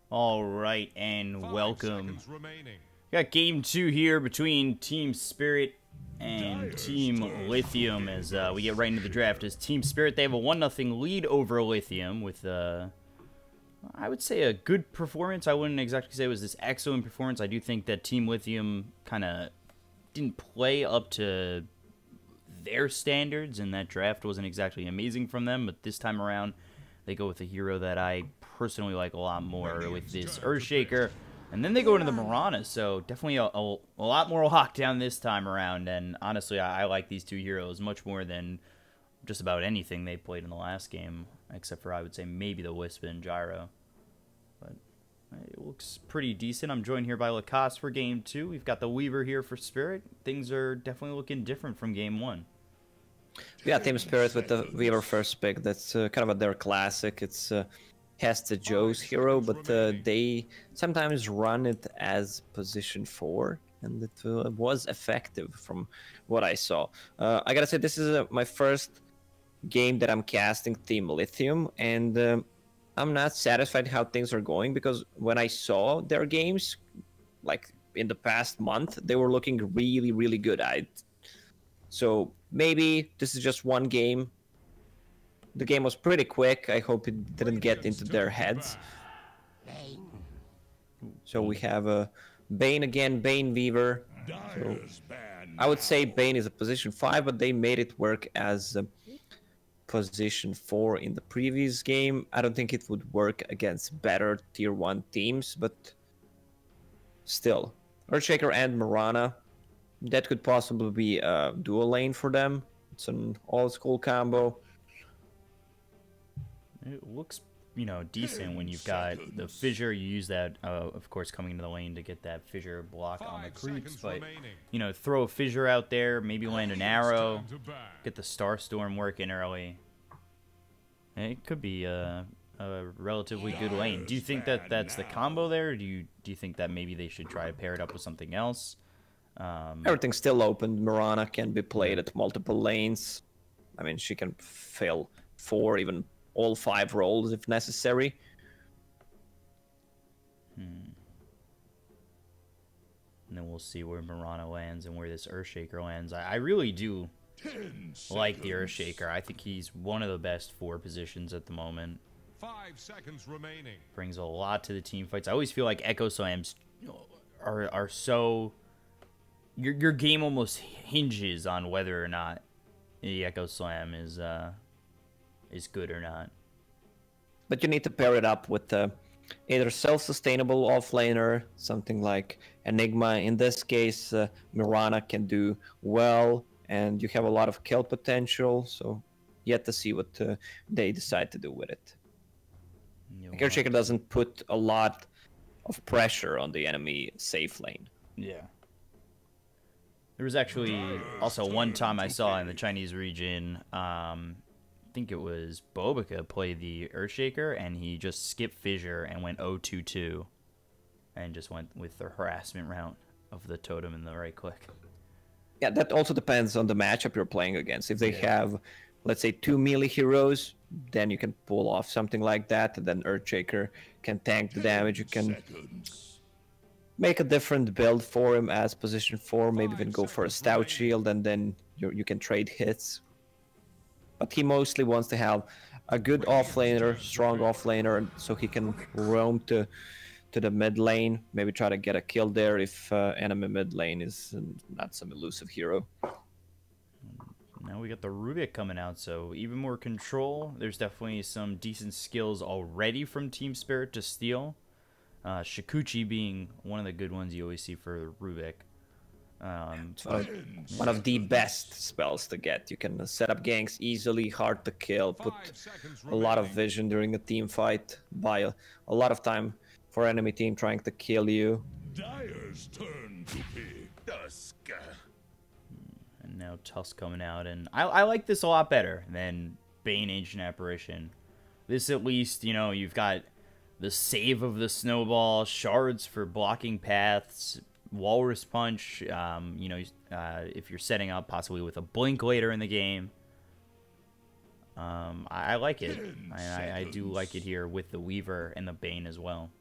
All right, and welcome. Got game 2 here between Team Spirit and Team Lithium as we get right into the draft. As Team Spirit, they have a 1-0 lead over Lithium with, I would say, a good performance. I wouldn't exactly say it was this excellent performance. I do think that Team Lithium kind of didn't play up to their standards, and that draft wasn't exactly amazing from them. But this time around, they go with a hero that I personally like a lot more with this Earthshaker. And then they go into the Mirana, so definitely a lot more lockdown this time around. And honestly, I like these two heroes much more than just about anything they played in the last game, except for, I would say, maybe the Wisp and Gyro. But it looks pretty decent. I'm joined here by Lacoste for game 2. We've got the Weaver here for Spirit. Things are definitely looking different from game 1. Yeah, Team Spirit with the Weaver first pick. That's kind of their classic. It's Hesta Joe's hero, but they sometimes run it as position 4, and it was effective from what I saw. I gotta say, this is my first game that I'm casting Team Lithium, and I'm not satisfied how things are going, because when I saw their games, like in the past month, they were looking really, really good. So maybe this is just one game. The game was pretty quick. I hope it didn't get into their heads. So we have a Bane again, Bane Weaver. So I would say Bane is a position 5, but they made it work as a position 4 in the previous game. I don't think it would work against better tier 1 teams, but still. Earthshaker and Mirana, that could possibly be a dual lane for them. It's an old-school combo. It looks, decent when you've got the fissure. You use that, of course, coming into the lane to get that fissure block on the creeps. But, throw a fissure out there, maybe land an arrow, get the Starstorm working early. It could be a relatively good lane. Do you think that that's the combo there? Or do you think that maybe they should try to pair it up with something else? Everything's still open. Mirana can be played at multiple lanes. I mean, she can fill 4, even all 5 roles if necessary. And then we'll see where Mirana lands and where this Earthshaker lands. I really do like the Earthshaker. I think he's one of the best 4 positions at the moment. 5 seconds remaining. Brings a lot to the team fights. I always feel like Echo Slams are so... Your game almost hinges on whether or not the Echo Slam is good or not. But you need to pair it up with either self-sustainable offlaner, something like Enigma. In this case, Mirana can do well, and you have a lot of kill potential, so yet to see what they decide to do with it. Earthshaker doesn't put a lot of pressure on the enemy safe lane. Yeah. There was actually also one time I saw in the Chinese region, I think it was Bkop played the Earthshaker, and he just skipped Fissure and went 0-2-2, and just went with the harassment route of the totem and the right click. Yeah, that also depends on the matchup you're playing against. If they have, let's say, 2 melee heroes, then you can pull off something like that, and then Earthshaker can tank the damage. You can make a different build for him as position 4, maybe even go for a stout shield, and then you can trade hits. But he mostly wants to have a good offlaner, strong offlaner, so he can roam to the mid lane, maybe try to get a kill there if enemy mid lane is not some elusive hero. Now we got the Rubik coming out, so even more control. There's definitely some decent skills already from Team Spirit to steal. Shikuchi being one of the good ones you always see for Rubik. One of the best spells to get. You can set up ganks easily, hard to kill, put a lot of vision during a team fight, buy a lot of time for enemy team trying to kill you. Dyer's turn to be Dusk. And now Tusk coming out, and I like this a lot better than Bane Ancient Apparition. This at least, you've got the save of the snowball, shards for blocking paths, walrus punch, if you're setting up possibly with a blink later in the game. I like it. I do like it here with the Weaver and the Bane as well.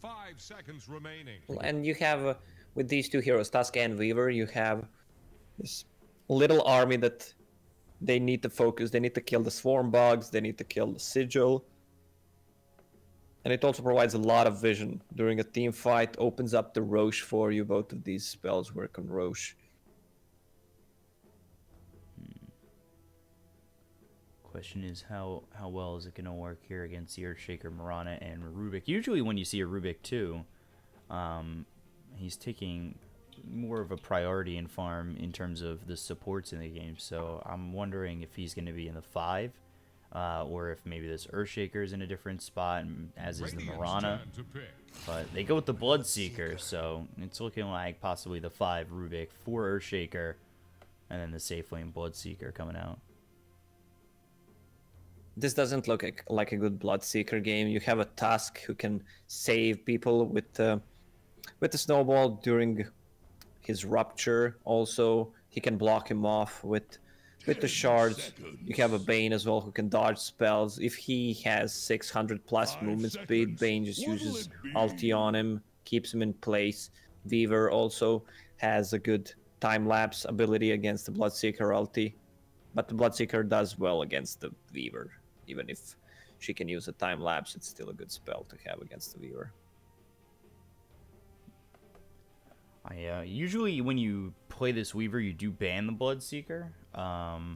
5 seconds remaining. And you have, with these two heroes, Tusk and Weaver, you have this little army that they need to focus. They need to kill the Swarm Bugs, they need to kill the Sigil. And it also provides a lot of vision during a team fight, opens up the Roche for you. Both of these spells work on Roche. Question is how well is it going to work here against the Earthshaker, Mirana, and Rubik? Usually when you see a Rubik too, he's taking more of a priority in farm in terms of the supports in the game. So I'm wondering if he's going to be in the 5, or if maybe this Earthshaker is in a different spot, as is the Mirana. But they go with the Bloodseeker, so it's looking like possibly the 5 Rubik, 4 Earthshaker, and then the safe lane Bloodseeker coming out. This doesn't look like a good Bloodseeker game. You have a Tusk who can save people with the Snowball during his Rupture. Also, he can block him off with the Shards. You have a Bane as well who can dodge spells. If he has 600 plus movement speed, Bane just uses ulti on him, keeps him in place. Weaver also has a good time-lapse ability against the Bloodseeker ulti. But the Bloodseeker does well against the Weaver. Even if she can use a time-lapse, it's still a good spell to have against the Weaver. Usually when you play this Weaver, you do ban the Bloodseeker. But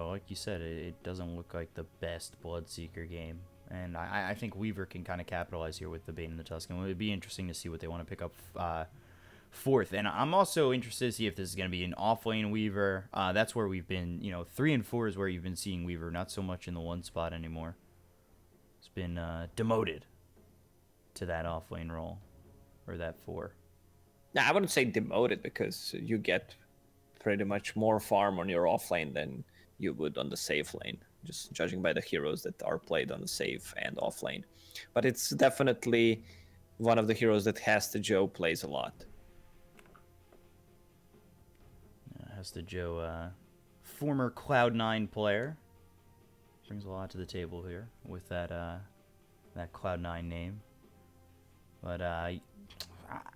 like you said, it doesn't look like the best Bloodseeker game. And I think Weaver can kind of capitalize here with the Bane and the Tusk. And it would be interesting to see what they want to pick up fourth. And I'm also interested to see if this is going to be an off-lane Weaver. That's where we've been, 3 and 4 is where you've been seeing Weaver, not so much in the 1 spot anymore. It's been demoted to that off-lane role, or that 4. Now, I wouldn't say demoted, because you get pretty much more farm on your off-lane than you would on the safe lane, just judging by the heroes that are played on the safe and off-lane. But it's definitely one of the heroes that Hasta Joe plays a lot. Hasta Joe, former Cloud9 player, brings a lot to the table here with that that Cloud9 name. But I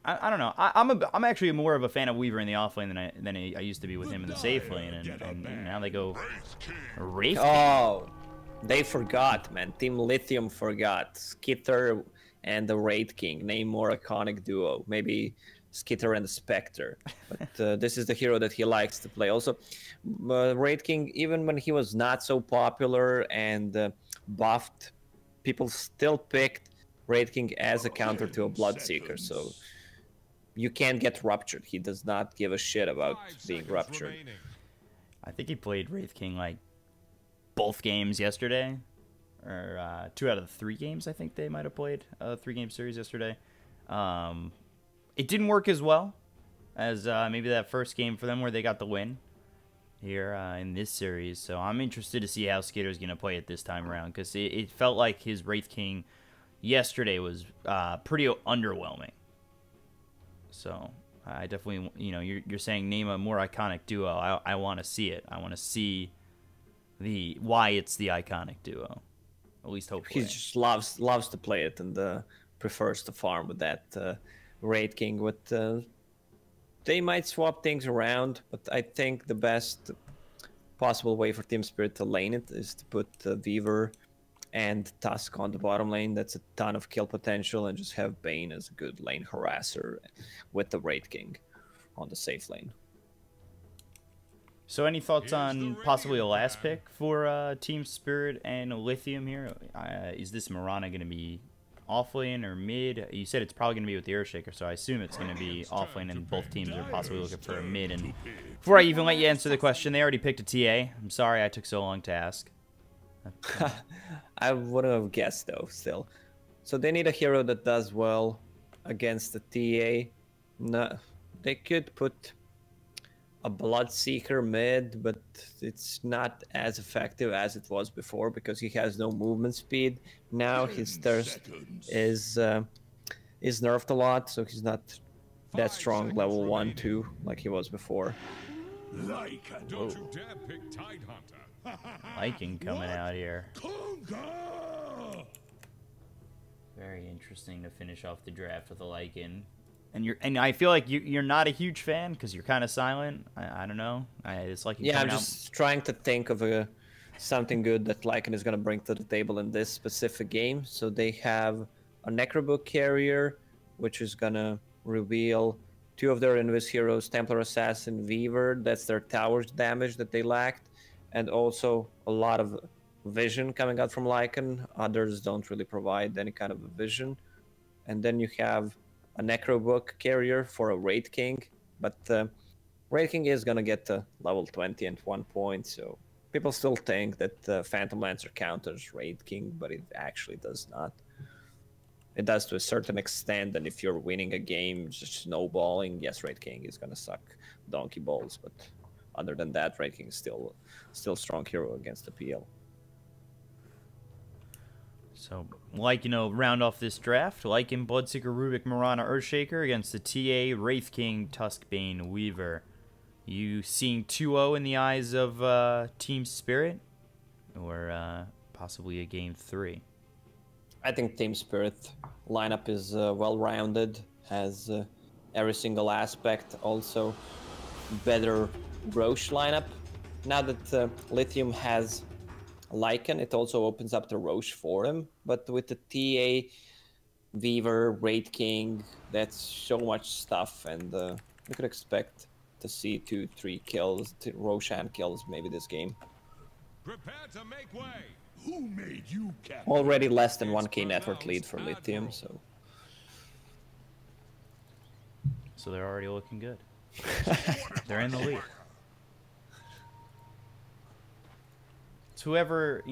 don't know. I'm actually more of a fan of Weaver in the offlane than I used to be with him in the safe lane, and now they go Wraith King. Oh, they forgot, man. Team Lithium forgot. Skitter and the Wraith King. Name more iconic duo. Maybe Skitter and the Spectre. But this is the hero that he likes to play. Also, Wraith King, even when he was not so popular and buffed, people still picked Wraith King as a counter to a Bloodseeker. So you can't get ruptured. He does not give a shit about being ruptured. I think he played Wraith King like both games yesterday, or 2 out of the 3 games I think they might have played a 3-game series yesterday. It didn't work as well as maybe that first game for them where they got the win here in this series. So I'm interested to see how Skitter's going to play it this time around, because it felt like his Wraith King yesterday was pretty underwhelming. So I definitely, you're saying name a more iconic duo. I want to see it. I want to see why it's the iconic duo. At least hopefully. He just loves to play it and prefers to farm with that Wraith King. With they might swap things around, but I think the best possible way for Team Spirit to lane it is to put Weaver and Tusk on the bottom lane. That's a ton of kill potential, and just have Bane as a good lane harasser with the Wraith King on the safe lane. So any thoughts on possibly a last pick for Team Spirit and Lithium here? Is this Mirana going to be offlane or mid? You said it's probably going to be with the Earthshaker, so I assume it's going to be offlane, and both teams are possibly looking for a mid. And before I even let you answer the question, they already picked a TA. I'm sorry I took so long to ask. I wouldn't have guessed though, still. So they need a hero that does well against the TA. No, they could put a Bloodseeker mid, but it's not as effective as it was before because he has no movement speed. Now his thirst is nerfed a lot, so he's not that strong level 1, 2 like he was before. Viking coming out here. Very interesting. interesting to finish off the draft with a Lycan. And I feel like you're not a huge fan because you're kind of silent. I don't know. It's like I'm just trying to think of something good that Lycan is going to bring to the table in this specific game. So they have a Necrobook carrier, which is going to reveal 2 of their Invis heroes, Templar Assassin, Weaver. That's their towers damage that they lacked. And also a lot of vision coming out from Lycan. Others don't really provide any kind of a vision. And then you have a Necrobook carrier for a Wraith King. But Wraith King is going to get to level 20 at 1 point, so people still think that Phantom Lancer counters Wraith King, but it actually does not. It does to a certain extent, and if you're winning a game just snowballing, yes, Wraith King is going to suck donkey balls, but other than that, Wraith King is still a strong hero against the PL. So, round off this draft, Lycan, Bloodseeker, Rubik, Mirana, Earthshaker against the TA, Wraith King, Tuskbane, Weaver. You seeing 2-0 in the eyes of Team Spirit? Or possibly a game 3? I think Team Spirit lineup is well-rounded, has every single aspect, also better Roche lineup. Now that Lithium has Lycan, it also opens up the Roche for him, but with the TA, Weaver, Wraith King, that's so much stuff, and we could expect to see 2-3 kills, Roshan kills maybe this game. Prepare to make way. Who made you captain? Already less than 1k net worth lead for Lithium, so they're already looking good. They're in the lead. So whoever,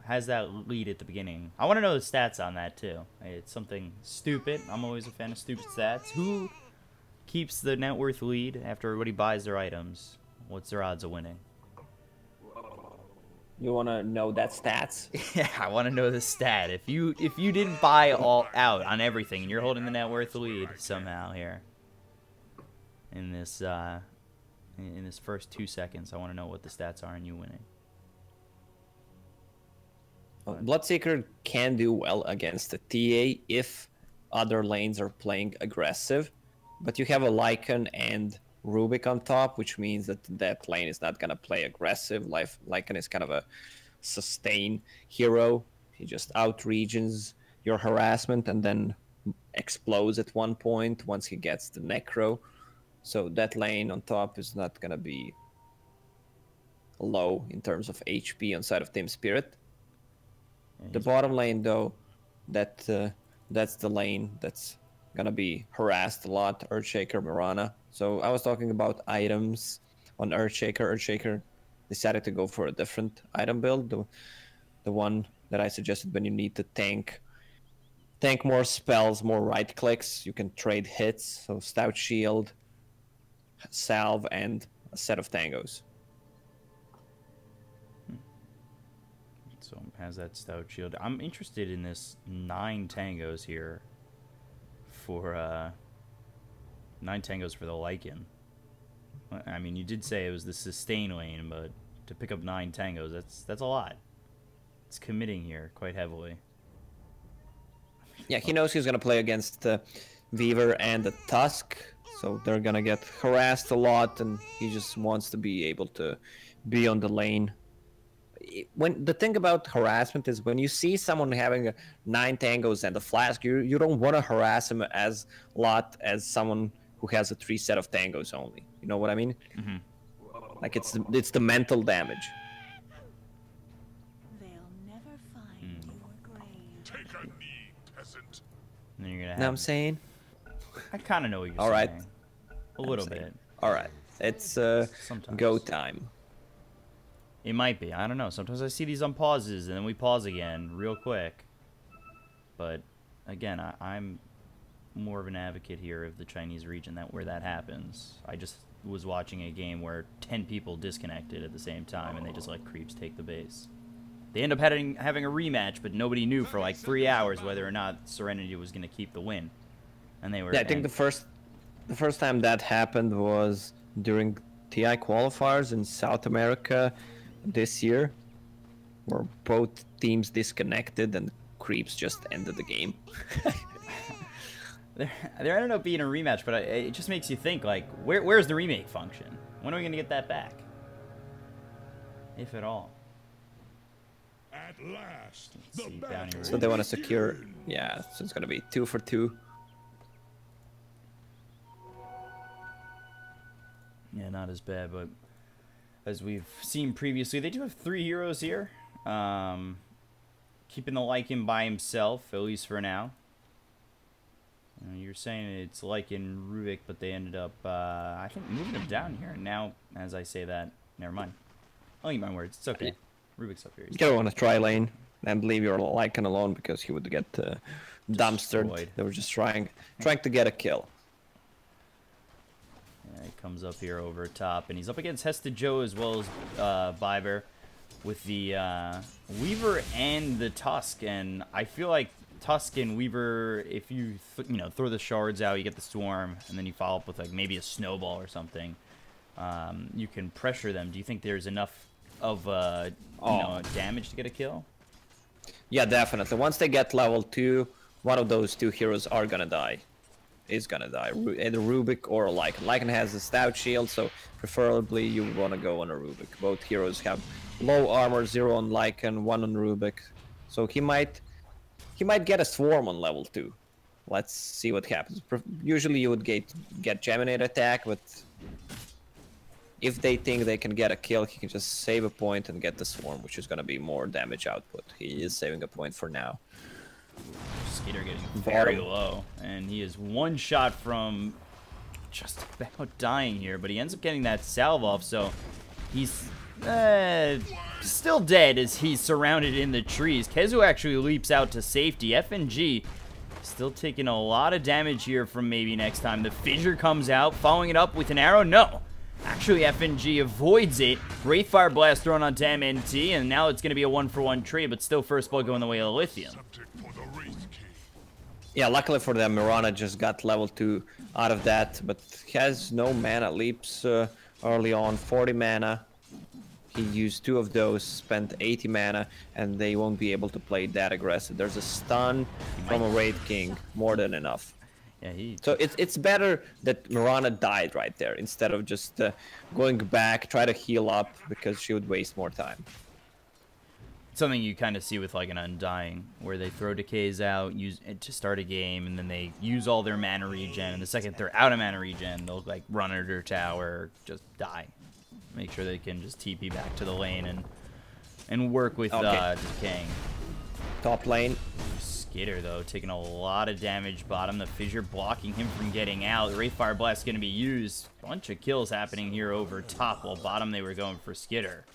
has that lead at the beginning. I want to know the stats on that too. It's something stupid. I'm always a fan of stupid stats. Who keeps the net worth lead after everybody buys their items? What's their odds of winning? You want to know that stats? Yeah, I want to know the stat. If you didn't buy all out on everything and you're holding the net worth lead somehow here in this first 2 seconds, I want to know what the stats are and you winning. Bloodseeker can do well against the TA if other lanes are playing aggressive, but you have a Lycan and Rubik on top, which means that lane is not going to play aggressive. Lycan is kind of a sustain hero. He just out-regions your harassment and then explodes at 1 point once he gets the Necro. So that lane on top is not going to be low in terms of HP on side of Team Spirit. The bottom lane, though, that's the lane that's gonna be harassed a lot. Earthshaker, Mirana. So I was talking about items on Earthshaker. Earthshaker decided to go for a different item build, the one that I suggested when you need to tank more spells, more right clicks. You can trade hits, so Stout Shield, Salve, and a set of tangos. So has that Stout Shield. I'm interested in this 9 tangos here for 9 tangos for the Lycan. I mean, you did say it was the sustain lane, but to pick up 9 tangos, that's a lot. It's committing here quite heavily. Yeah, he knows he's gonna play against the Weaver and the Tusk, so they're gonna get harassed a lot, and he just wants to be able to be on the lane. When the thing about harassment is when you see someone having 9 tangos and a flask, you don't want to harass him as a lot as someone who has a 3 set of tangos only. You know what I mean? Mm-hmm. Like it's the mental damage. They'll never find your grave. Take a knee, peasant. And you're gonna have... Know what I'm saying? I kind of know what you're All right. saying. A little bit. All right. It's go time. It might be. I don't know. Sometimes I see these on pauses, and then we pause again real quick. But, again, I'm more of an advocate here of the Chinese region where that happens. I just was watching a game where 10 people disconnected at the same time, and they just let creeps take the base. They end up having a rematch, but nobody knew for like 3 hours whether or not Serenity was going to keep the win. And they were... Yeah, I think the first time that happened was during TI qualifiers in South America this year, where both teams disconnected and creeps just ended the game. there ended up being a rematch, but it just makes you think, like, where's the remake function? When are we going to get that back? If at all. At last, Let's see, down here. So they want to secure. Yeah, so it's going to be 2 for 2. Yeah, not as bad, but as we've seen previously, they do have 3 heroes here. Keeping the Lycan by himself, at least for now. You're saying it's Lycan Rubik, but they ended up, I think, moving him down here. And now, as I say that, never mind. I'll eat my words. It's okay. Rubik's up here. You gotta want to try lane and leave your Lycan alone because he would get dumpstered. Destroyed. They were just trying to get a kill. Yeah, he comes up here over top, and he's up against Hesta Joe as well as Biber with the Weaver and the Tusk. And I feel like Tusk and Weaver, if you throw the shards out, you get the Swarm, and then you follow up with like maybe a Snowball or something. You can pressure them. Do you think there's enough of damage to get a kill? Yeah, definitely. Once they get level 2, one of those 2 heroes are gonna die. Is gonna die. Either Rubik or Lycan. Lycan has a stout shield, so preferably you want to go on a Rubik. Both heroes have low armor, 0 on Lycan, 1 on Rubik. So he might get a Swarm on level 2. Let's see what happens. Usually you would get Geminate attack, but if they think they can get a kill, he can just save a point and get the Swarm, which is going to be more damage output. He is saving a point for now. Skitter getting very low, and he is 1 shot from just about dying here, but he ends up getting that salve off, so he's still dead as he's surrounded in the trees. Kezu actually leaps out to safety. FNG still taking a lot of damage here from maybe next time. The fissure comes out, following it up with an arrow. No! Actually, FNG avoids it. Wraithfire Blast thrown onto MNT, and now it's going to be a 1-for-1 trade, but still first blood going the way of Lithium. Yeah, luckily for them, Mirana just got level 2 out of that, but he has no mana leaps early on, 40 mana. He used 2 of those, spent 80 mana, and they won't be able to play that aggressive. There's a stun from a Wraith King, more than enough. Yeah, So it's better that Mirana died right there, instead of just going back, try to heal up, because she would waste more time. Something you kind of see with like an Undying, where they throw decays out, use it to start a game, and then they use all their mana regen, and the second they're out of mana regen, they'll like run under tower, just die. Make sure they can just TP back to the lane and work with decaying. Top lane. Skitter though, taking a lot of damage bottom. The fissure blocking him from getting out. The Wraithfire Blast is going to be used. Bunch of kills happening here over top, while bottom they were going for Skitter.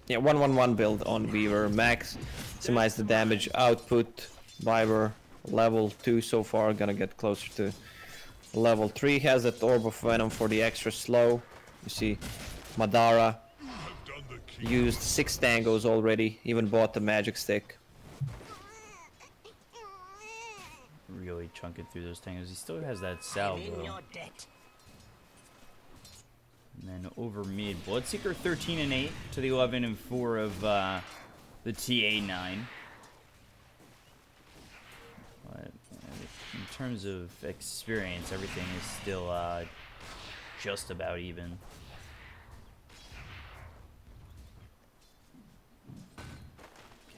Yeah, 1-1-1 build on Weaver. Maximize the damage output. Viber level 2 so far, gonna get closer to level 3. Has that Orb of Venom for the extra slow. You see Madara used 6 tangos already, even bought the magic stick. Really chunking through those tangos. He still has that salve though. And then over mid, Bloodseeker 13 and 8 to the 11 and 4 of the TA9. But in terms of experience, everything is still just about even.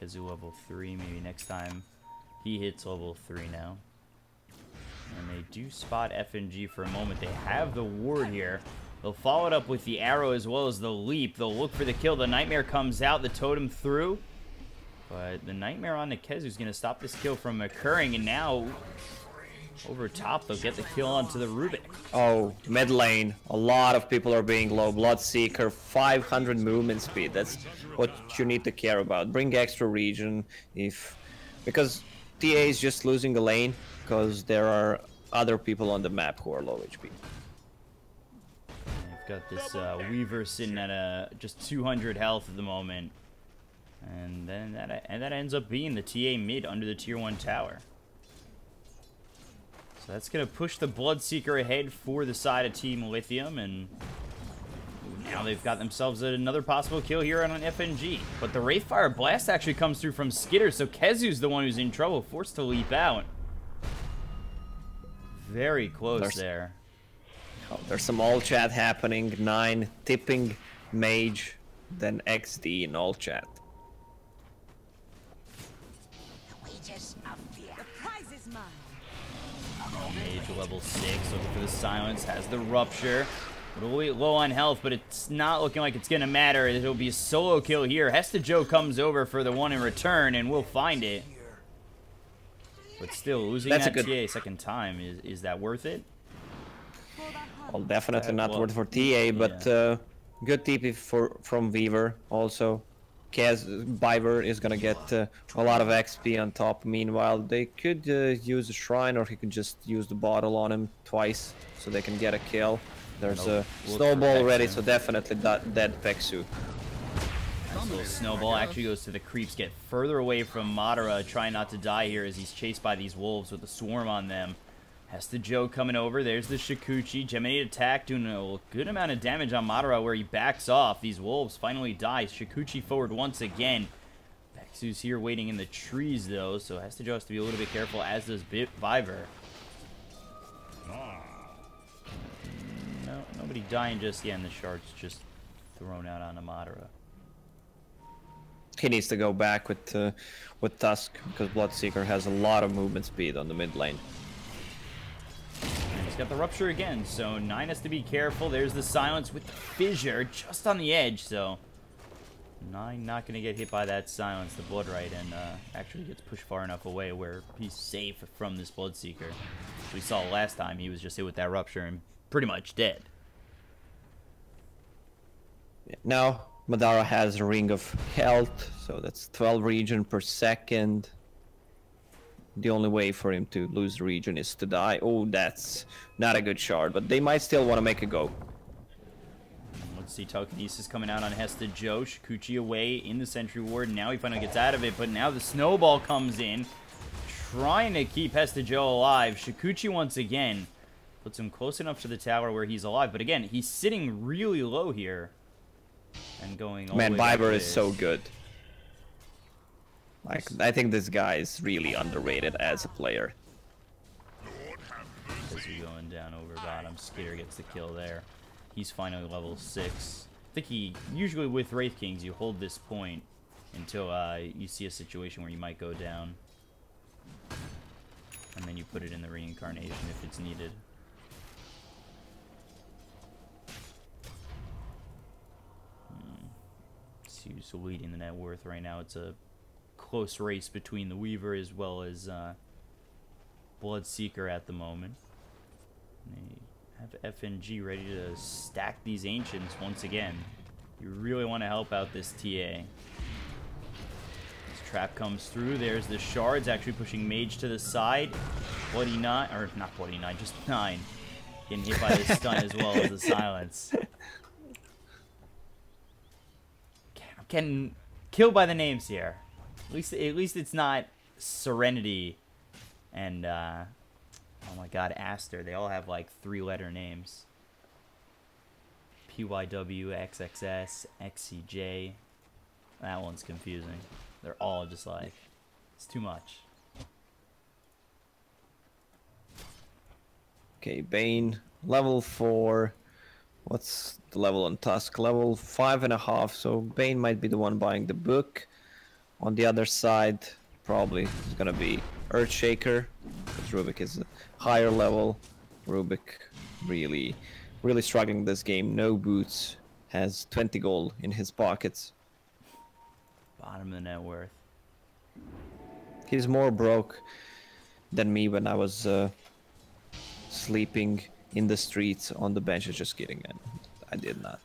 Kezu level 3, maybe next time he hits level 3 now. And they do spot FNG for a moment. They have the ward here. They'll follow it up with the arrow as well as the leap. They'll look for the kill. The Nightmare comes out, the totem through. But the Nightmare on the Kezu is going to stop this kill from occurring. And now, over top, they'll get the kill onto the Rubik. Oh, mid lane. A lot of people are being low. Bloodseeker, 500 movement speed. That's what you need to care about. Bring extra regen because TA is just losing the lane because there are other people on the map who are low HP. Got this Weaver sitting at just 200 health at the moment, and then that ends up being the TA mid under the tier 1 tower. So that's gonna push the Bloodseeker ahead for the side of Team Lithium, and Now they've got themselves another possible kill here on an FNG. But the Wraithfire Blast actually comes through from Skitter, so Kezu's the one who's in trouble, forced to leap out. Very close there. Oh, there's some all chat happening. 9 tipping mage, then XD in all chat. Mage level 6, looking for the silence, has the rupture. A little low on health, but it's not looking like it's going to matter. It'll be a solo kill here. Hesta Joe comes over for the one in return, and we'll find it. But still, losing that TA second time, is that worth it? Well, definitely not worth for TA, but good TP from Weaver also. Biver is gonna get a lot of XP on top. Meanwhile, they could use a shrine, or he could just use the bottle on him twice, so they can get a kill. There's a snowball ready, so definitely dead Peksu. Nice little snowball actually goes to the creeps, get further away from Madara, trying not to die here as he's chased by these wolves with a swarm on them. Hesta Joe coming over. There's the Shikuchi. Geminate attack doing a good amount of damage on Madara where he backs off. These wolves finally die. Shikuchi forward once again. Peksu's here waiting in the trees though, so Hesta Joe has to be a little bit careful, as does Viver. No, nobody dying just yet, and the shard's just thrown out on Madara. He needs to go back with Tusk, because Bloodseeker has a lot of movement speed on the mid lane. And he's got the rupture again, so 9 has to be careful. There's the silence with the fissure just on the edge, so 9 not going to get hit by that silence, the Bloodright, and actually gets pushed far enough away where he's safe from this Bloodseeker. We saw last time he was just hit with that rupture and pretty much dead. Now Madara has a ring of health, so that's 12 regen per second. The only way for him to lose the regen is to die. Oh, that's not a good shard, but they might still want to make a go. Let's see, telekinesis coming out on Hesta Joe. Shikuchi away in the sentry ward. Now he finally gets out of it, but now the snowball comes in, trying to keep Hesta Joe alive. Shikuchi once again puts him close enough to the tower where he's alive, but again, he's sitting really low here. And going all Man, the way Viber is so good. Like, I think this guy is really underrated as a player. As you're going down over bottom, Skitter gets the kill there. He's finally level 6. I think he usually with Wraith Kings you hold this point until you see a situation where you might go down, and then you put it in the reincarnation if it's needed. Who's leading the net worth right now? It's a close race between the Weaver as well as Bloodseeker at the moment. They have FNG ready to stack these Ancients once again. You really want to help out this TA. This trap comes through. There's the shards actually pushing Mage to the side. Bloody 9, or not Bloody 9, just 9. Getting hit by the stun as well as the silence. Getting killed by the names here. At least it's not Serenity and oh my god, Aster. They all have like 3-letter names. PYW, XXS, XCJ. That one's confusing. They're all just like, it's too much. Okay, Bane, level 4. What's the level on Tusk? Level 5.5, so Bane might be the one buying the book. On the other side, probably is gonna be Earthshaker, because Rubik is a higher level. Rubik really struggling this game. No boots, has 20 gold in his pockets. Bottom of the net worth. He's more broke than me when I was sleeping in the streets on the benches. Just kidding, and I did not.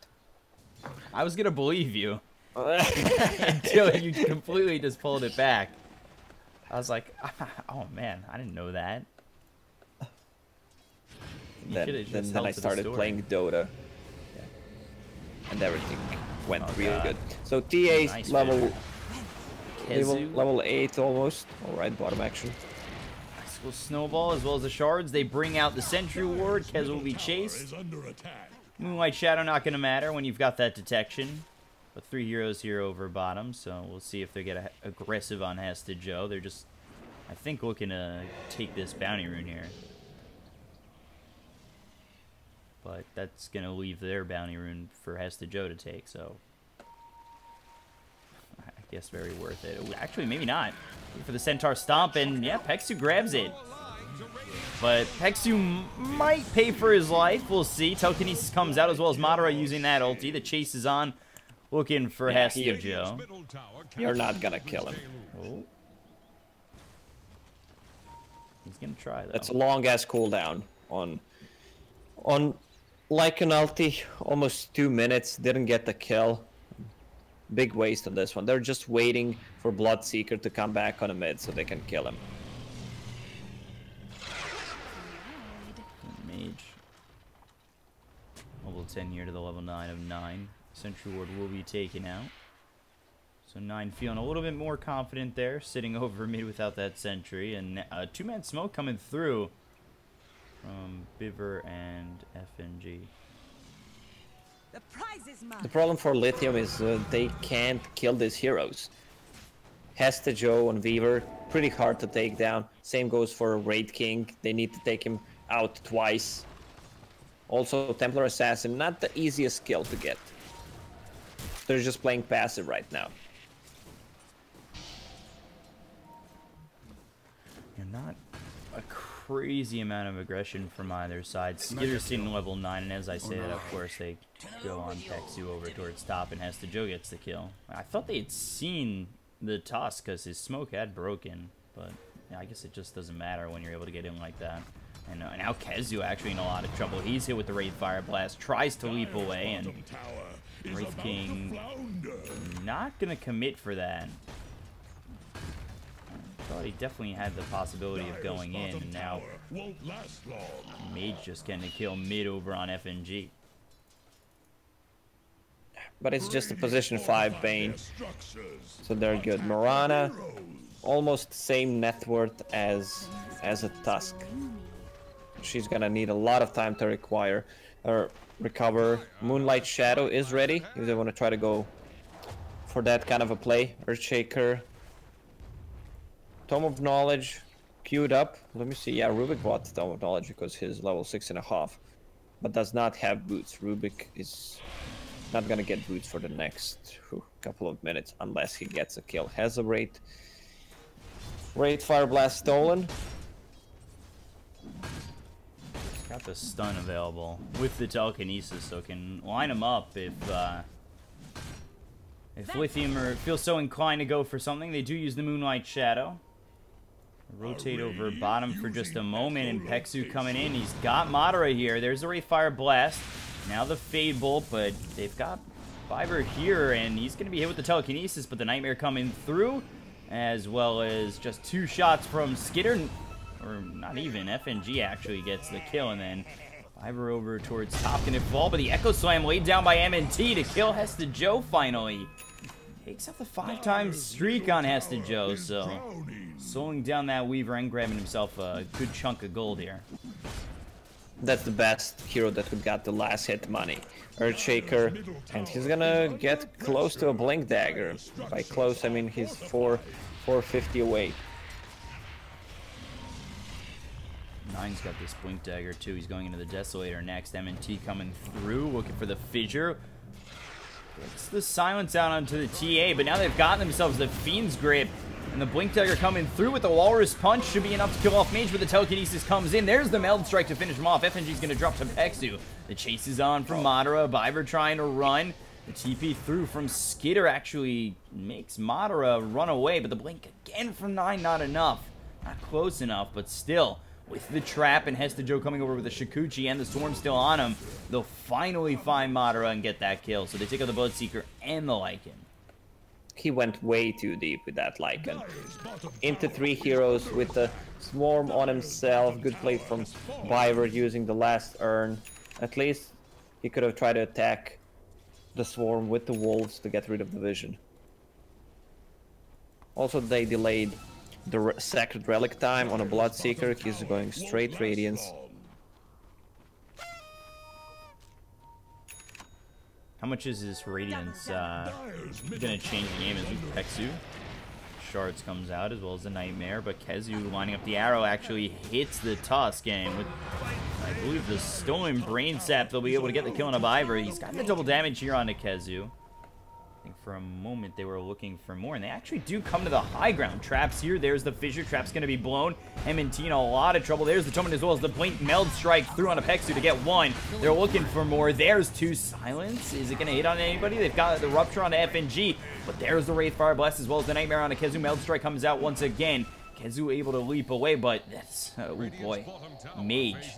I was gonna believe you until you completely just pulled it back. I was like, oh man, I didn't know that. Then I started playing Dota, and everything went really good. So TA nice level 8 almost. All right, bottom action. Snowball as well as the shards. They bring out the sentry ward. Kez will be chased. Moonlight Shadow not going to matter when you've got that detection. But 3 heroes here over bottom, so we'll see if they get aggressive on Hesta Joe. They're just, I think, looking to take this bounty rune here. But that's going to leave their bounty rune for Hesta Joe to take, so I guess very worth it. Ooh, actually, maybe not. For the Centaur Stomp, and yeah, Peksu grabs it. But Peksu might pay for his life. We'll see. Telekinesis comes out as well as Madara using that ulti. The chase is on. Looking for Hesta Joe. You're not gonna kill him. Oh. He's gonna try though. That's a long ass cooldown on Lycan ulti. Almost 2 minutes. Didn't get the kill. Big waste on this one. They're just waiting for Bloodseeker to come back on a mid so they can kill him. Mage. Level 10 here to the level 9 of 9. Sentry Ward will be taken out. So 9 feeling a little bit more confident there, sitting over mid without that sentry. And a 2-man smoke coming through from Biver and FNG. The prize is mine. The problem for Lithium is they can't kill these heroes. Hesta Joe and Weaver, pretty hard to take down. Same goes for Raid King. They need to take him out twice. Also, Templar Assassin, not the easiest skill to get. They're just playing passive right now. You're not a crazy amount of aggression from either side. Skitter's sitting level 9, and as I say that, of course, they go on Peksu over towards top, and Hesta Joe gets the kill. I thought they had seen the Tusk, because his smoke had broken, but yeah, I guess it just doesn't matter when you're able to get in like that. And now Kezu actually in a lot of trouble. He's hit with the Wraith Fire Blast, tries to leap away, and Wraith King not going to commit for that. I thought he definitely had the possibility of going in, and now Mage just getting a kill mid over on FNG. But it's just a position 5 Bane, so they're good. Mirana, almost same net worth as a Tusk. She's gonna need a lot of time to recover. Moonlight Shadow is ready if they want to try to go for that kind of a play. Earthshaker. Tome of Knowledge queued up. Let me see. Yeah, Rubik bought Tome of Knowledge because he's level 6.5, but does not have boots. Rubik is not gonna get boots for the next couple of minutes unless he gets a kill. Has a Wraith Fire Blast stolen. Got the stun available with the telekinesis, so can line them up if Lithium feels so inclined to go for something. They do use the Moonlight Shadow. Rotate over bottom for just a moment, and Peksu coming in. He's got Madara here. There's a Wraith Fire Blast. Now the Fade Bolt, but they've got Fiber here, and he's going to be hit with the telekinesis, but the Nightmare coming through, as well as just 2 shots from Skitter. Or not even. FNG actually gets the kill, and then Fiber over towards top. Can it fall? But the Echo Slam laid down by MNT to kill Hesta Joe finally. Takes up the 5-time streak on Hesta Joe, so slowing down that Weaver and grabbing himself a good chunk of gold here. That's the best hero that could got the last hit money. Earthshaker, and he's gonna get close to a Blink Dagger. By close, I mean he's 450 away. Nine's got this Blink Dagger too. He's going into the Desolator next. MNT coming through, looking for the Fissure. Gets the silence out onto the TA, but now they've got themselves the Fiend's Grip. And the Blink Dagger coming through with the Walrus Punch should be enough to kill off Mage, but the Telekinesis comes in. There's the Meld Strike to finish him off. FNG's going to drop to Peksu. The chase is on from Madara. Biver trying to run. The TP through from Skitter actually makes Madara run away, but the Blink again from 9, not enough. Not close enough, but still. With the trap and Hesta Joe coming over with the Shikuchi and the Storm still on him, they'll finally find Madara and get that kill. So they take out the Bloodseeker and the Lycan. He went way too deep with that Lycan. Into 3 heroes with the Swarm on himself. Good play from Biver using the last urn. At least he could have tried to attack the Swarm with the Wolves to get rid of the vision. Also, they delayed the Sacred Relic time on a Bloodseeker. He's going straight Radiance. How much is this Radiance gonna change the game? As Peksu Shards comes out as well as the Nightmare, but Kezu lining up the arrow actually hits the Tusk, and with I believe the stolen Brain Sap, they'll be able to get the kill on a Ivory. He's got the double damage here on the Kezu. I think for a moment they were looking for more, and they actually do come to the high ground. Traps here. There's the Fissure. Trap's going to be blown. M&T in a lot of trouble. There's the Toman as well as the Blink Meld Strike through on a Peksu to get one. They're looking for more. There's two. Silence. Is it going to hit on anybody? They've got the Rupture on the FNG, but there's the Wraithfire Blast as well as the Nightmare on a Kezu. Meld Strike comes out once again. Kezu able to leap away, but that's, oh boy, Mage.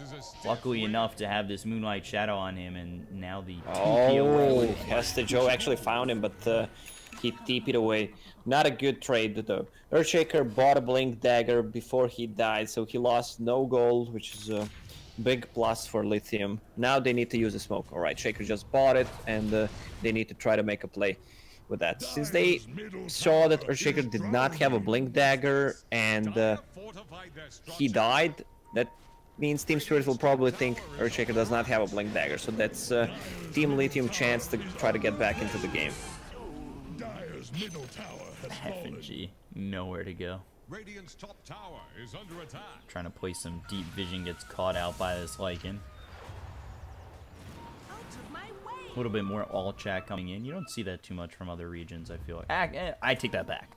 Luckily enough to have this Moonlight Shadow on him, and now the TP away. Hesta Joe actually found him, but he TP'd away. Not a good trade, though. Earthshaker bought a Blink Dagger before he died, so he lost no gold, which is a big plus for Lithium. Now they need to use the smoke. Alright, Shaker just bought it, and they need to try to make a play with that. Since they saw that Earthshaker did not have a Blink Dagger and he died, that means Team Spirit will probably think Earthshaker does not have a Blink Dagger. So that's Team Lithium chance to try to get back into the game. FNG, nowhere to go. Radiant's top tower is under attack. Trying to play some deep vision, gets caught out by this Lycan. A little bit more all chat coming in. You don't see that too much from other regions, I feel like. I take that back.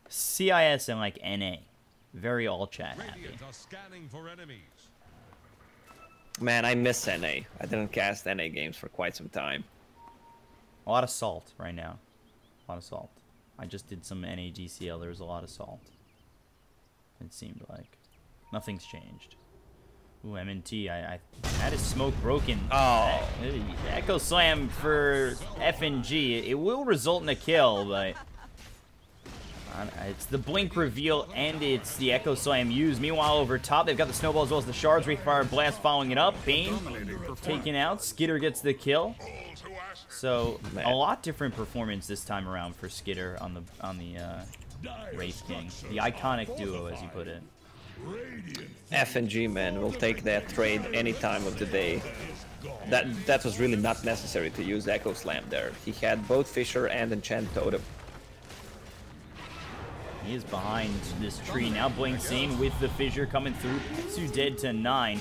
CIS and like NA. Very all chat happy. Man, I miss NA. I didn't cast NA games for quite some time. A lot of salt right now. A lot of salt. I just did some NA GCL. There was a lot of salt. It seemed like. Nothing's changed. Ooh, M&T, I had his smoke broken. Oh. Echo Slam for FNG. It will result in a kill, but it's the Blink reveal and it's the Echo Slam used. Meanwhile, over top, they've got the Snowball as well as the Shards. Wraithfire Blast following it up. Bane taken out. Skitter gets the kill. So, a lot different performance this time around for Skitter on the Wraith King. The iconic duo, as you put it. FNG, man, will take that trade any time of the day. That was really not necessary to use Echo Slam there. He had both Fissure and Enchant Totem. He is behind this tree. Now Blink Sane with the Fissure coming through. Peksu dead to 9.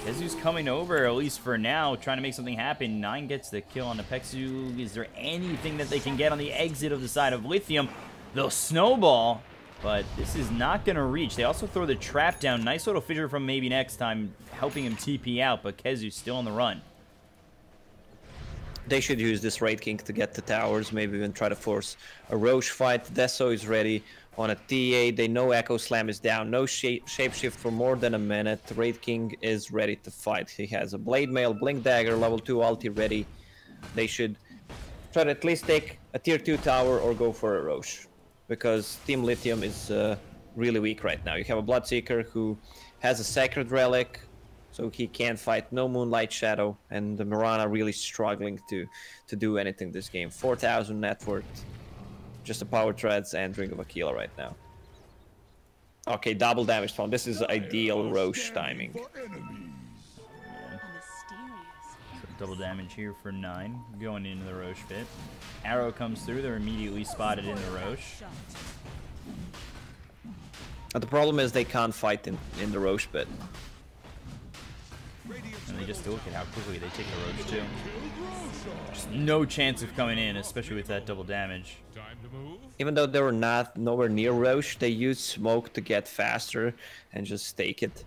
Kezu's coming over, at least for now, trying to make something happen. 9 gets the kill on the Peksu. Is there anything that they can get on the exit of the side of Lithium? They'll snowball. But this is not going to reach. They also throw the trap down. Nice little Fissure from maybe next time, helping him TP out, but Kezu's still on the run. They should use this Raid King to get the towers, maybe even try to force a Roche fight. Deso is ready on a TA. They know Echo Slam is down. No Shapeshift for more than a minute. Raid King is ready to fight. He has a Blade Mail, Blink Dagger, level 2 ulti ready. They should try to at least take a tier 2 tower or go for a Roche, because Team Lithium is really weak right now. You have a Bloodseeker who has a Sacred Relic, so he can't fight. No Moonlight Shadow, and the Mirana really struggling to do anything this game. 4,000 net worth, just a Power Treads and Ring of Aquila right now. Okay, double damage spawn. This is ideal Roche timing. Double damage here for 9, going into the Roche pit. Arrow comes through, they're immediately spotted in the Roche. But the problem is they can't fight in the Roche pit. And they just look at how quickly they take the Roche too. Just no chance of coming in, especially with that double damage. Even though they were nowhere near Roche, they used smoke to get faster and just stake it.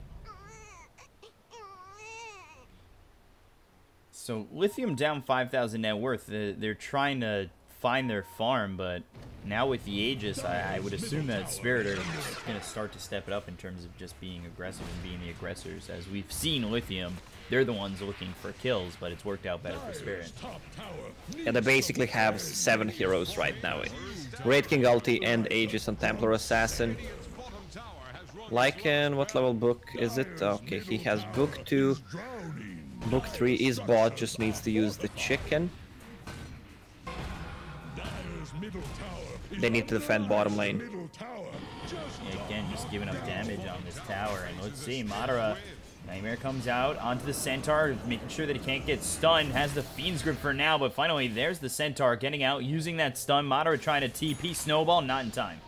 So Lithium down 5,000 net worth. They're trying to find their farm, but now with the Aegis, I would assume that Spirit are going to start to step it up in terms of just being aggressive and being the aggressors. As we've seen Lithium, they're the ones looking for kills, but it's worked out better for Spirit. And they basically have 7 heroes right now. Raid King ulti and Aegis on Templar Assassin. Lycan, what level book is it? Okay, he has book 2. Book 3 is bought, just needs to use the chicken. They need to defend bottom lane. Yeah, again, just giving up damage on this tower. And let's see, Madara Nightmare comes out onto the Centaur, making sure that he can't get stunned. Has the Fiend's Grip for now, but finally there's the Centaur getting out, using that stun. Madara trying to TP Snowball, not in time.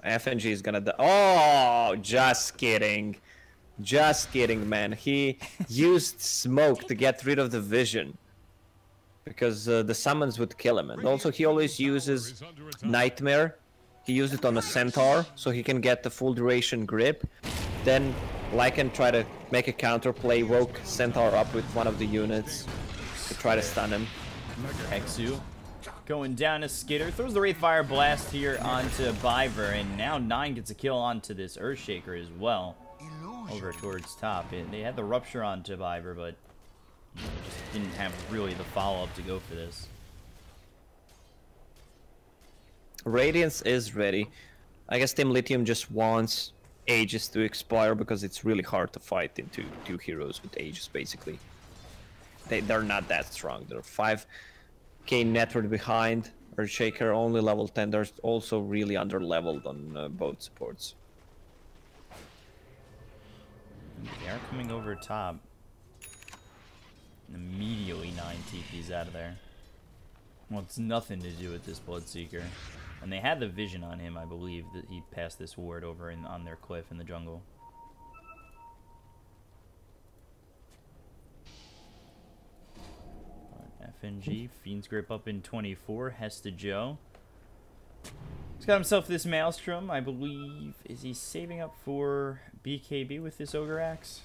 FNG is gonna die. Oh, just kidding. Just kidding, man. He used smoke to get rid of the vision. Because the summons would kill him. And also he always uses Nightmare. He used it on a Centaur, so he can get the full duration grip. Then Lycan try to make a counterplay, woke Centaur up with one of the units to try to stun him. Exu going down to Skitter, throws the Wraith Fire Blast here onto Biver, and now 9 gets a kill onto this Earthshaker as well. Over towards top. They had the Rupture onto Biver, but just didn't have really the follow-up to go for this. Radiance is ready. I guess Team Lithium just wants Aegis to expire because it's really hard to fight into 2 heroes with Aegis, basically. They're not that strong. They're 5k network behind. Earthshaker only level 10. They're also really under-leveled on both supports. They are coming over top. And immediately 9 TPs out of there. Well, it's nothing to do with this Bloodseeker. And they had the vision on him, I believe, that he passed this ward over on their cliff in the jungle. FNG, Fiend's Grip up in 24, Hesta Joe. He's got himself this Maelstrom, I believe. Is he saving up for BKB with this Ogre Axe?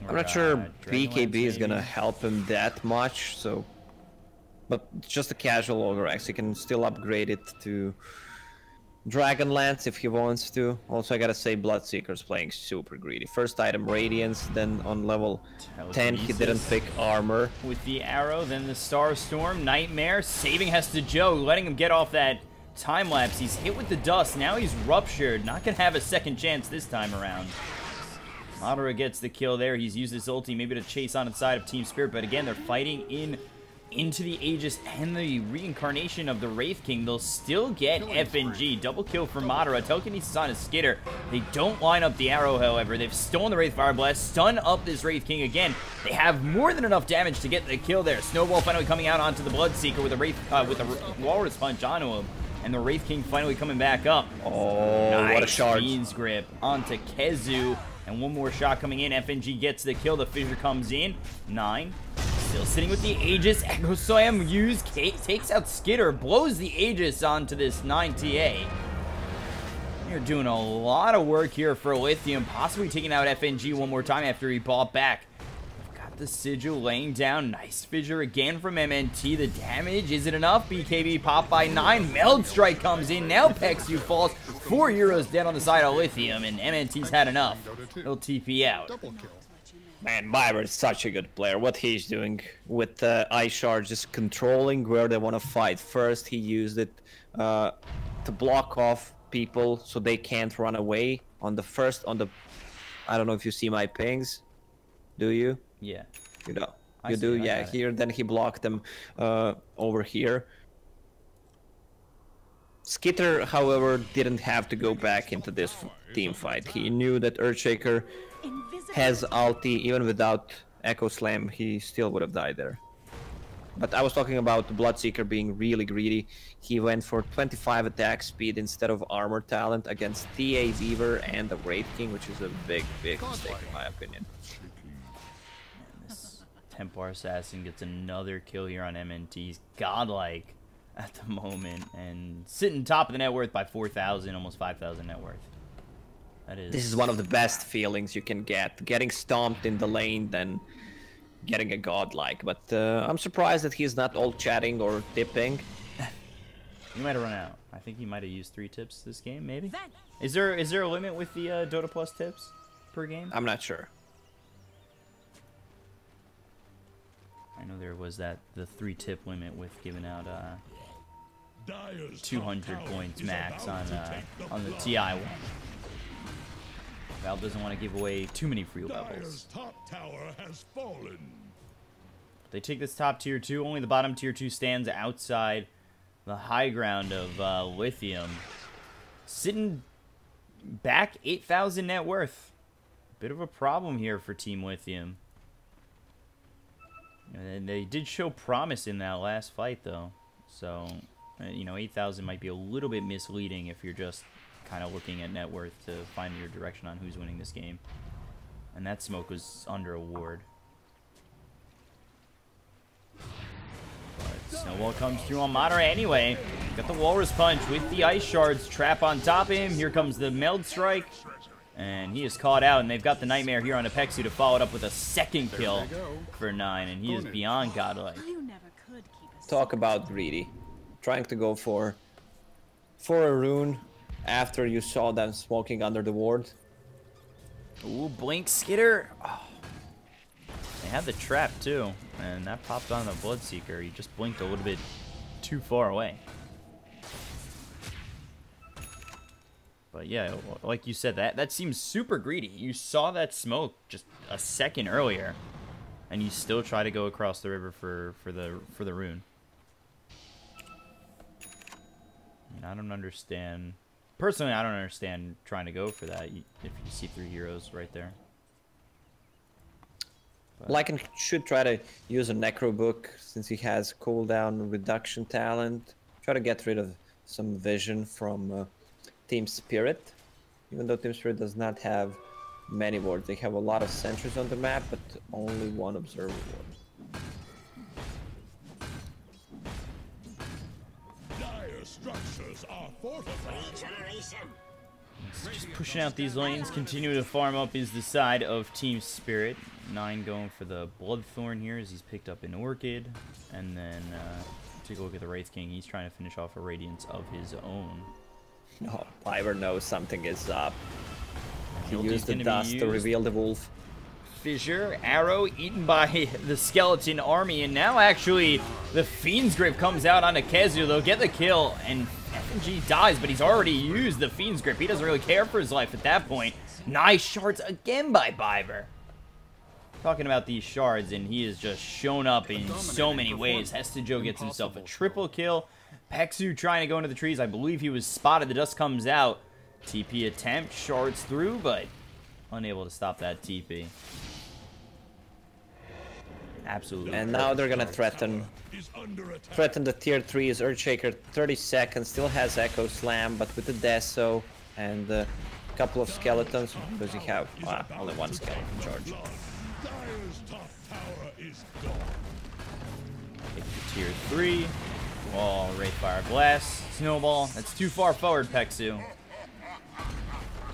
I'm not sure BKB is gonna help him that much, so... But just a casual Ogre Axe, he can still upgrade it to Dragonlance if he wants to. Also, I gotta say, Bloodseeker's playing super greedy. First item, Radiance, then on level 10, he didn't pick Armor. With the arrow, then the Starstorm, Nightmare, saving Hesta Joe, letting him get off that time-lapse. He's hit with the dust, now he's Ruptured. Not gonna have a second chance this time around. Madara gets the kill there. He's used his ulti maybe to chase on the side of Team Spirit, but again, they're fighting into the Aegis and the reincarnation of the Wraith King. They'll still get FNG. Double kill for Madara. Telekinesis on a Skitter. They don't line up the arrow, however. They've stolen the Wraith Fire Blast, stun up this Wraith King again. They have more than enough damage to get the kill there. Snowball finally coming out onto the Bloodseeker with a Walrus Punch onto him. And the Wraith King finally coming back up. Oh, nice. what a charge. Fiend's Grip onto Kezu. And one more shot coming in. FNG gets the kill. The Fissure comes in. 9. Still sitting with the Aegis. Echo Slam used. Kate takes out Skitter. Blows the Aegis onto this 9 TA. You're doing a lot of work here for Lithium. Possibly taking out FNG one more time after he bought back. Got the Sigil laying down. Nice Fissure again from MNT. The damage, is it enough? BKB popped by 9. Meld Strike comes in. Now Pexu falls. 4 heroes dead on the side of Lithium, and MNT's had enough. He'll TP out. Man, Biver is such a good player. What he's doing with Ice Shard, just controlling where they want to fight. First, he used it to block off people so they can't run away. On the I don't know if you see my pings. Do you? Yeah. You know. You do, yeah. Here, then he blocked them over here. Skitter, however, didn't have to go back into this team fight. He knew that Earthshaker has ulti. Even without Echo Slam, he still would have died there. But I was talking about the Bloodseeker being really greedy. He went for 25 attack speed instead of armor talent against TA Weaver and the Wraith King, which is a big, big mistake in my opinion. And this Templar Assassin gets another kill here on MNT. He's godlike at the moment and sitting top of the net worth by 4,000, almost 5,000 net worth. That is. This is one of the best feelings you can get. Getting stomped in the lane, then getting a godlike. But I'm surprised that he's not all chatting or tipping. He might have run out. I think he might have used 3 tips this game, maybe. Is there a limit with the Dota Plus tips per game? I'm not sure. I know there was the 3 tip limit with giving out 200 points max on the TI one. Valve doesn't want to give away too many free levels. Top tower has fallen. They take this top tier 2. Only the bottom tier 2 stands outside the high ground of Lithium. Sitting back 8,000 net worth. Bit of a problem here for Team Lithium. And they did show promise in that last fight, though. So, you know, 8,000 might be a little bit misleading if you're just kind of looking at net worth to find your direction on who's winning this game. And that smoke was under a ward. But Snowball comes through on Madara anyway. Got the Walrus Punch with the Ice Shards. Trap on top of him. Here comes the Meld Strike. And he is caught out, and they've got the Nightmare here on Apexu to follow it up with a second kill for 9, and he is beyond godlike. Talk about greedy. Trying to go for a rune after you saw them smoking under the ward. Ooh, Blink Skitter. Oh. They had the trap too, and that popped on the Bloodseeker. He just blinked a little bit too far away. But yeah, like you said, that seems super greedy. You saw that smoke just a second earlier, and you still try to go across the river for the rune. And I don't understand. Personally, I don't understand trying to go for that if you see 3 heroes right there. But Lycan should try to use a Necro Book since he has cooldown reduction talent. Try to get rid of some vision from Team Spirit. Even though Team Spirit does not have many wards. They have a lot of sentries on the map, but only one observer ward. Dire structures are fortified. just pushing out these lanes, continue to farm up is the side of Team Spirit. 9 going for the Bloodthorn here as he's picked up an Orchid. And then take a look at the Wraith King. He's trying to finish off a Radiance of his own. Oh, Piper knows something is up. He Ulti's used the gonna be dust to used. reveal the wolf. Fissure, arrow eaten by the skeleton army, and now actually the Fiend's Grip comes out onto Kezu. They'll get the kill, and FNG dies, but he's already used the Fiend's Grip. He doesn't really care for his life at that point. Nice shards again by Biber. Talking about these shards, and he has just shown up in so many ways. Hestejo gets himself a triple kill. Pexu trying to go into the trees. I believe he was spotted. The dust comes out. TP attempt, shards through, but unable to stop that TP. Absolutely. And now they're gonna threaten the tier 3's Earthshaker. 30 seconds, still has Echo Slam, but with the Deso and a couple of skeletons, because you have only one skeleton charge. Tier 3. Oh, Wraithfire Blast. Snowball. That's too far forward, Pexu.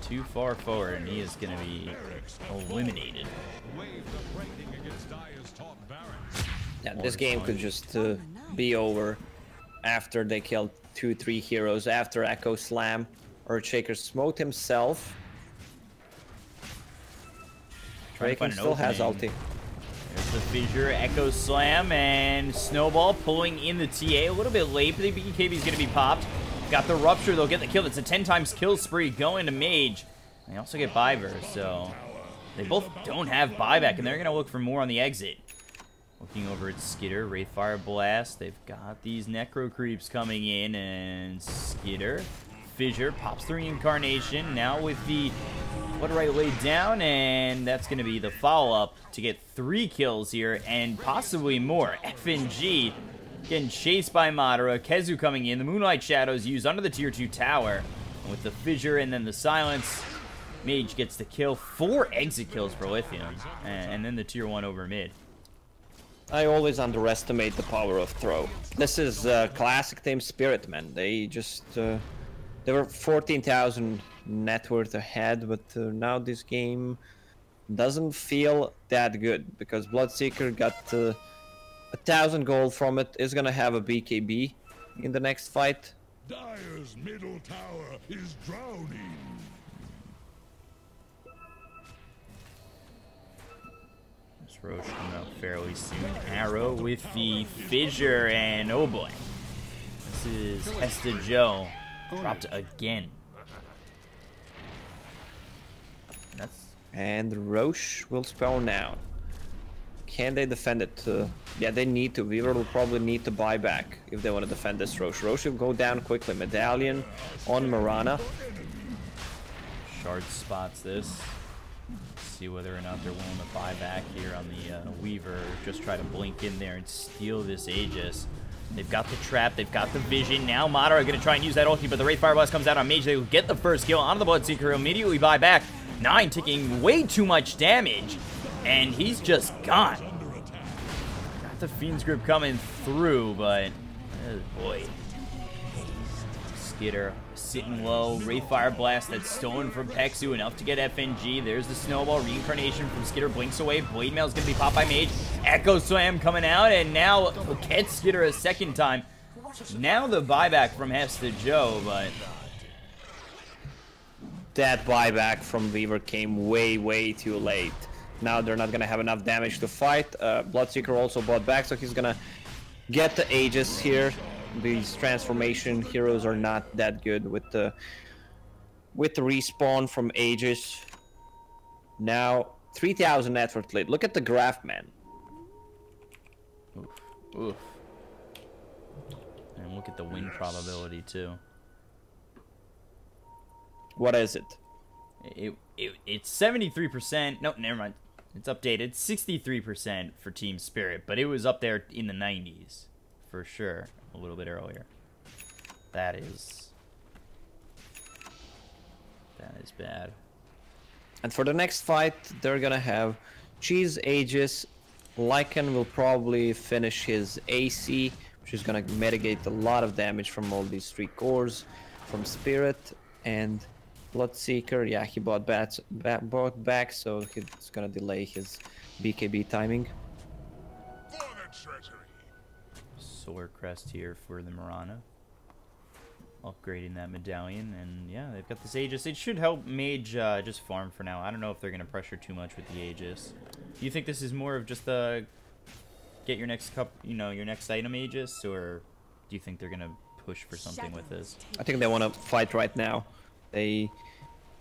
Too far forward, and he is going to be eliminated. Yeah, this game could just be over after they killed 2-3 heroes, after Echo Slam. Earthshaker smote himself. Draken still has ulti. There's the Fissure, Echo Slam, and Snowball pulling in the TA a little bit late, but the BKB is going to be popped. Got the Rupture, they'll get the kill. It's a 10 times kill spree going to Mage. They also get Biber, so they both don't have buyback, and they're going to look for more on the exit. Looking over at Skitter, Wraithfire Blast. They've got these Necro Creeps coming in, and Skitter. Fissure pops the Reincarnation, now with the Blood Right laid down, and that's going to be the follow-up to get 3 kills here, and possibly more. FNG getting chased by Madara, Kezu coming in, the Moonlight Shadows used under the tier 2 tower, and with the Fissure and then the Silence, Mage gets the kill. 4 exit kills for Lithium, and then the tier 1 over mid. I always underestimate the power of throw. This is classic Team Spirit, man. They just they were 14,000 net worth ahead, but now this game doesn't feel that good because Bloodseeker got 1,000 gold from it. Is gonna have a BKB in the next fight. Dire's middle tower is drowning. Roche coming up fairly soon. Arrow with the Fissure, and oh boy. This is Hestejo. Dropped again. And Roche will spawn now. Can they defend it? Yeah, they need to. Weaver will probably need to buy back if they want to defend this Roche. Roche will go down quickly. Medallion on Marana. Shard spots this. See whether or not they're willing to buy back here on the Weaver, or just try to blink in there and steal this Aegis. They've got the trap, they've got the vision. Now Madara are going to try and use that ulti, but the Wraith Fire Blast comes out on Mage. They will get the first kill onto the Bloodseeker, immediately buy back. 9 taking way too much damage, and he's just gone. Got the Fiend's Grip coming through, but oh boy. Skitter sitting low. Wraith Fire Blast that's stolen from Pexu, enough to get FNG. There's the Snowball. Reincarnation from Skitter blinks away. Blade Mail's going to be popped by Mage. Echo Slam coming out, and now gets Skitter a second time. Now the buyback from Hesta Joe, but that buyback from Weaver came way too late. Now they're not going to have enough damage to fight. Bloodseeker also bought back, so he's going to get the Aegis here. These transformation heroes are not that good with the respawn from Aegis. Now 3,000 net worth lead. Look at the graph, man. Oof. Oof. And look at the win probability too. What is it? It's 73%. No, never mind. It's updated. 63% for Team Spirit, but it was up there in the 90s for sure. A little bit earlier. That is bad. And for the next fight, they're gonna have Cheese Aegis. Lycan will probably finish his AC, which is gonna mitigate a lot of damage from all these 3 cores from Spirit. And Bloodseeker, yeah, he bought back, so he's gonna delay his BKB timing. Solar Crest here for the Mirana. Upgrading that medallion, and yeah, they've got this Aegis. It should help Mage just farm for now. I don't know if they're going to pressure too much with the Aegis. Do you think this is more of just the get your next your next item Aegis, or do you think they're going to push for something with this? I think they want to fight right now. They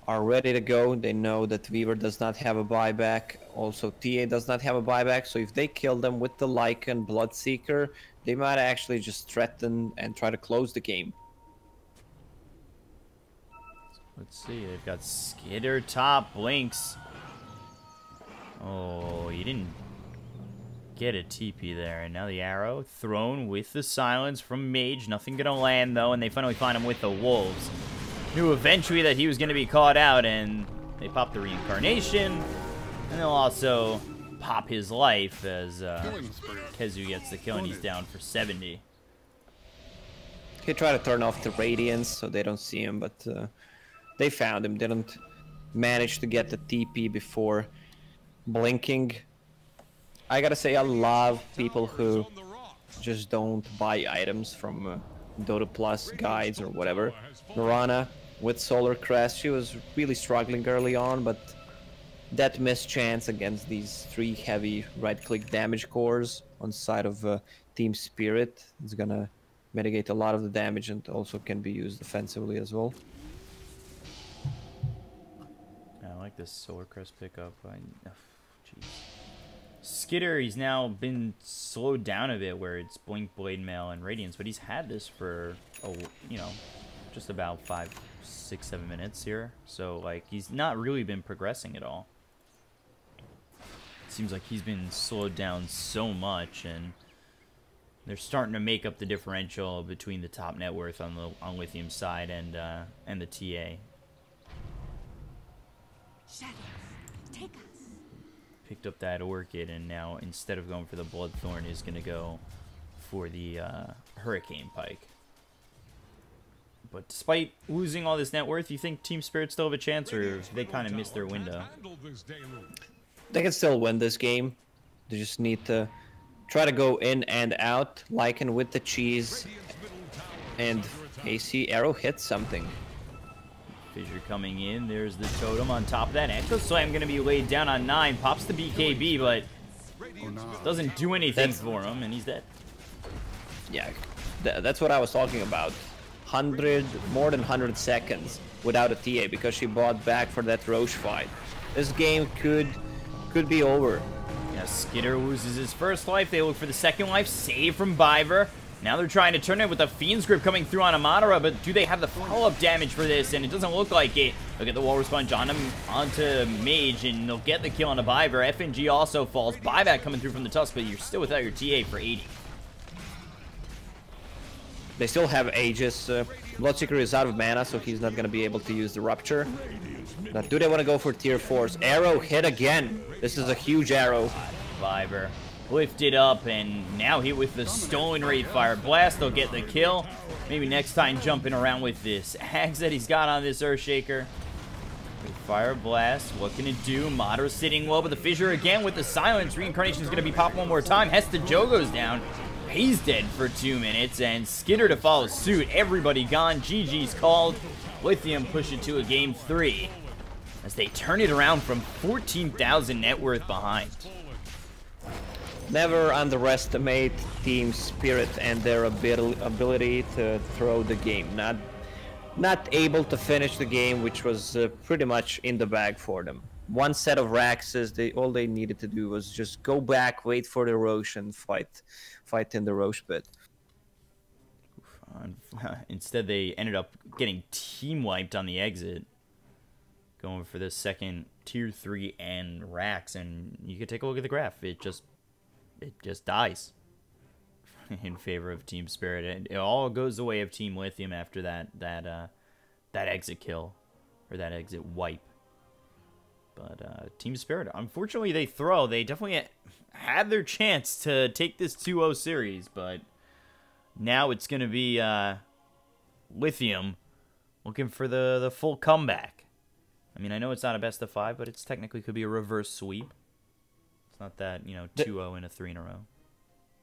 are ready to go. They know that Weaver does not have a buyback. Also, TA does not have a buyback. So if they kill them with the Lycan Bloodseeker, they might actually just threaten and try to close the game. Let's see. They've got Skitter top blinks. Oh, you didn't get a TP there. And now the arrow thrown with the silence from Mage. Nothing gonna land though, and they finally find him with the Wolves. Knew eventually that he was gonna be caught out, and they pop the reincarnation, and they'll also pop his life as Kezu gets the kill, and he's down for 70. He tried to turn off the radiance so they don't see him, but they found him. Didn't manage to get the TP before blinking. I gotta say, I love people who just don't buy items from Dota Plus guides or whatever. Mirana with Solar Crest, she was really struggling early on, but that missed chance against these 3 heavy right-click damage cores on the side of Team Spirit is gonna mitigate a lot of the damage and also can be used defensively as well. I like this Solar Crest pickup. Jeez. Skitter, he's now been slowed down a bit where it's Blink, Blade Mail, and Radiance, but he's had this for, just about 5, 6, 7 minutes here. So, like, he's not really been progressing at all. It seems like he's been slowed down so much, and they're starting to make up the differential between the top net worth on Lithium side and the TA. Shadows, take us. Picked up that Orchid, and now instead of going for the Bloodthorn, is going to go for the Hurricane Pike. But despite losing all this net worth, you think Team Spirit still have a chance, or they kind of missed their window? They can still win this game. They just need to try to go in and out. Lycan with the cheese, and AC arrow hits something. Fissure coming in. There's the totem on top of that. Echo Slam going to be laid down on 9. Pops the BKB, but doesn't do anything for him, and he's dead. Yeah, that's what I was talking about. More than 100 seconds without a TA because she bought back for that Roche fight. This game could be over. Yeah, Skitter loses his first life. They look for the second life. Save from Biver. Now they're trying to turn it with a Fiend's Grip coming through on Amadara, but do they have the follow-up damage for this? And it doesn't look like it. Look at the wall sponge on him, onto Mage, and they'll get the kill on the Viper. FNG also falls. Buyback coming through from the Tusk, but you're still without your TA for 80. They still have Aegis. Bloodseeker is out of mana, so he's not going to be able to use the Rupture. But do they want to go for tier 4s? Arrow hit again. This is a huge arrow. Viper lifted up, and now hit with the Stolen Wraith Fire Blast. They'll get the kill. Maybe next time jumping around with this axe that he's got on this Earthshaker. Fire Blast, what can it do? Madara sitting low, but the Fissure again with the Silence. Reincarnation is going to be popped one more time. Hesta Joe goes down. He's dead for 2 minutes, and Skitter to follow suit. Everybody gone. GG's called. Lithium push it to a game 3 as they turn it around from 14,000 net worth behind. Never underestimate team spirit and their ability to throw the game. Not able to finish the game, which was pretty much in the bag for them. One set of Raxes, all they needed to do was just go back, wait for the Roche, and fight in the Roche pit. Instead, they ended up getting team wiped on the exit, going for the second tier 3 and Rax, and you can take a look at the graph. It just dies in favor of Team Spirit. It all goes the way of Team Lithium after that exit kill, or that exit wipe. But Team Spirit, unfortunately, they definitely had their chance to take this 2-0 series, but now it's going to be Lithium looking for the full comeback. I mean, I know it's not a best of 5, but it's technically could be a reverse sweep. It's not that, 2-0 and a 3 in a row.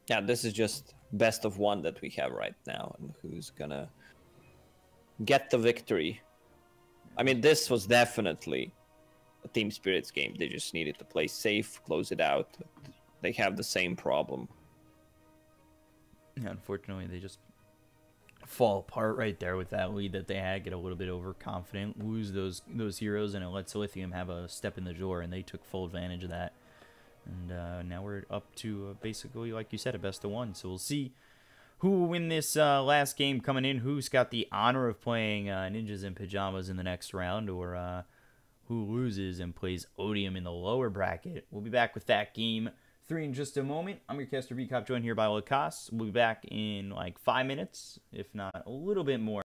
Yeah, this is just best of 1 that we have right now, and who's gonna get the victory. I mean, this was definitely a Team Spirit's game. They just needed to play safe, close it out. They have the same problem. Yeah, unfortunately, they just fall apart right there with that lead that they had, get a little bit overconfident, lose those heroes, and it lets Lithium have a step in the door, and they took full advantage of that. And now we're up to basically, like you said, a best of 1. So we'll see who will win this last game coming in, who's got the honor of playing Ninjas in Pajamas in the next round, or who loses and plays Odium in the lower bracket. We'll be back with that game 3 in just a moment. I'm your caster Bkop, joined here by Lacoste. We'll be back in like 5 minutes, if not a little bit more.